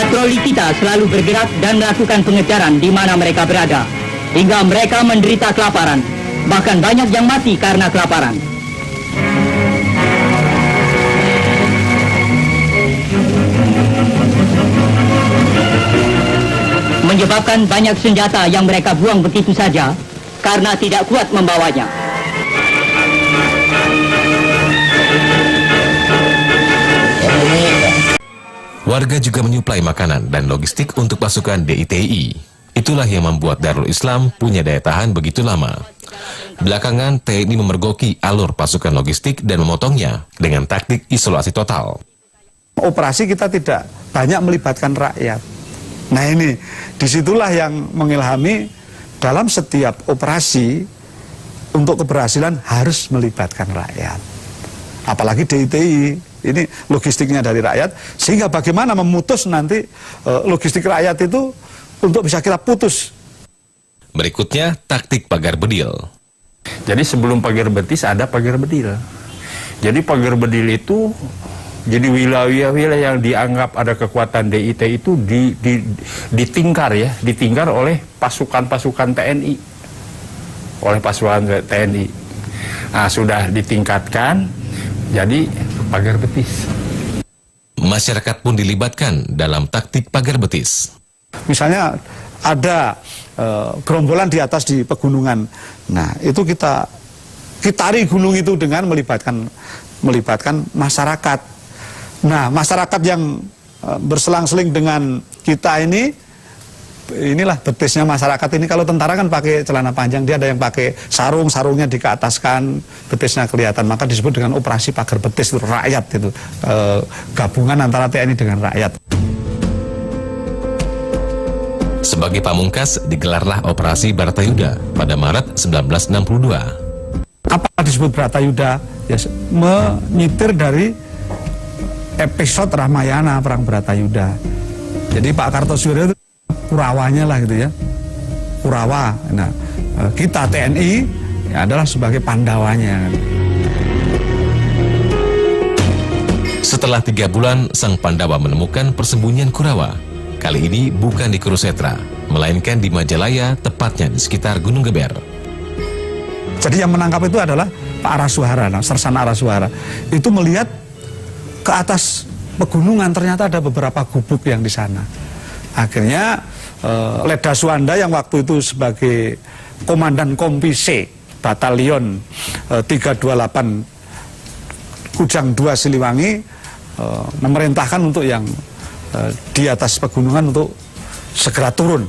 Patroli kita selalu bergerak dan melakukan pengejaran di mana mereka berada, hingga mereka menderita kelaparan. Bahkan banyak yang mati karena kelaparan. Menyebabkan banyak senjata yang mereka buang begitu saja karena tidak kuat membawanya. Warga juga menyuplai makanan dan logistik untuk pasukan DITI. Itulah yang membuat Darul Islam punya daya tahan begitu lama. Belakangan TNI memergoki alur pasukan logistik dan memotongnya dengan taktik isolasi total. Operasi kita tidak banyak melibatkan rakyat. Nah ini, disitulah yang mengilhami dalam setiap operasi untuk keberhasilan harus melibatkan rakyat. Apalagi DITI, ini logistiknya dari rakyat, sehingga bagaimana memutus nanti logistik rakyat itu untuk bisa kita putus. Berikutnya, taktik pagar bedil. Jadi sebelum pagar betis ada pagar bedil. Jadi pagar bedil itu, jadi wilayah-wilayah yang dianggap ada kekuatan DITI itu ditingkar ya, ditingkar oleh pasukan-pasukan TNI. Oleh pasukan TNI. Nah, sudah ditingkatkan, jadi pagar betis. Masyarakat pun dilibatkan dalam taktik pagar betis. Misalnya ada gerombolan di atas di pegunungan. Nah, itu kita kitari gunung itu dengan melibatkan masyarakat. Nah, masyarakat yang berselang-seling dengan kita inilah betisnya masyarakat ini. Kalau tentara kan pakai celana panjang, dia ada yang pakai sarung, sarungnya dikeataskan, betisnya kelihatan. Maka disebut dengan operasi pagar betis, itu rakyat itu. Gabungan antara TNI dengan rakyat. Sebagai pamungkas, digelarlah Operasi Bharatayuda pada Maret 1962. Apa disebut Bharatayuda? Ya, menyitir dari episode Ramayana, Perang Bharatayuda. Jadi Pak Kartosuwiryo itu Kurawanya lah gitu ya, Kurawa. Nah, kita TNI ya adalah sebagai Pandawanya. Setelah 3 bulan, sang Pandawa menemukan persembunyian Kurawa. Kali ini bukan di Kurusetra, melainkan di Majalaya, tepatnya di sekitar Gunung Geber. Jadi yang menangkap itu adalah Pak Arasuhara, Sersana Arasuhara. Itu melihat ke atas pegunungan, ternyata ada beberapa gubuk yang di sana. Akhirnya Leda Suwanda yang waktu itu sebagai Komandan Kompi C, Batalion 328 Kujang 2 Siliwangi, memerintahkan untuk yang di atas pegunungan untuk segera turun.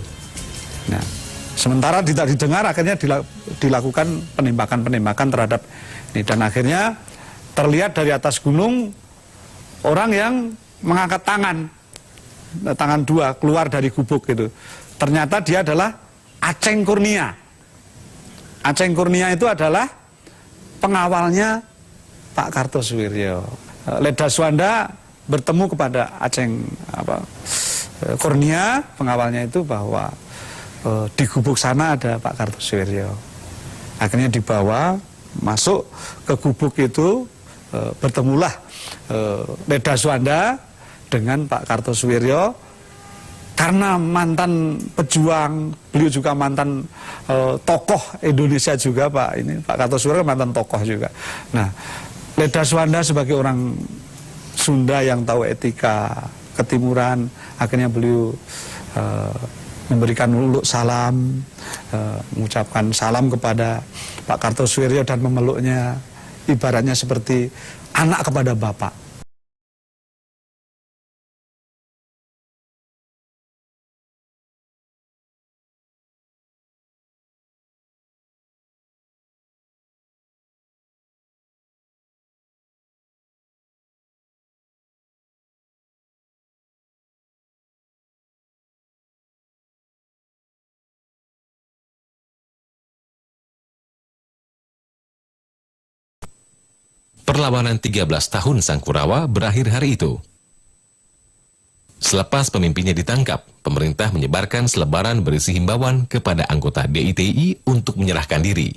Nah, sementara tidak didengar, akhirnya dilakukan penembakan terhadap ini. Dan akhirnya terlihat dari atas gunung orang yang mengangkat tangan 2 keluar dari gubuk gitu. Ternyata dia adalah Aceng Kurnia. Aceng Kurnia itu adalah pengawalnya Pak Kartosuwiryo. Leda Suwanda bertemu kepada Aceng Kurnia, pengawalnya itu, bahwa di gubuk sana ada Pak Kartosuwiryo. Akhirnya dibawa masuk ke gubuk itu, bertemulah Leda Suwanda dengan Pak Kartosuwiryo. Karena mantan pejuang, beliau juga mantan tokoh Indonesia juga, Pak Kartosuwiryo mantan tokoh juga. Nah, Leda Suwanda sebagai orang Sunda yang tahu etika ketimuran, akhirnya beliau memberikan uluk salam, mengucapkan salam kepada Pak Kartosuwiryo dan memeluknya, ibaratnya seperti anak kepada bapak. Perlawanan 13 tahun sang Kurawa berakhir hari itu. Selepas pemimpinnya ditangkap, pemerintah menyebarkan selebaran berisi himbauan kepada anggota DITI untuk menyerahkan diri.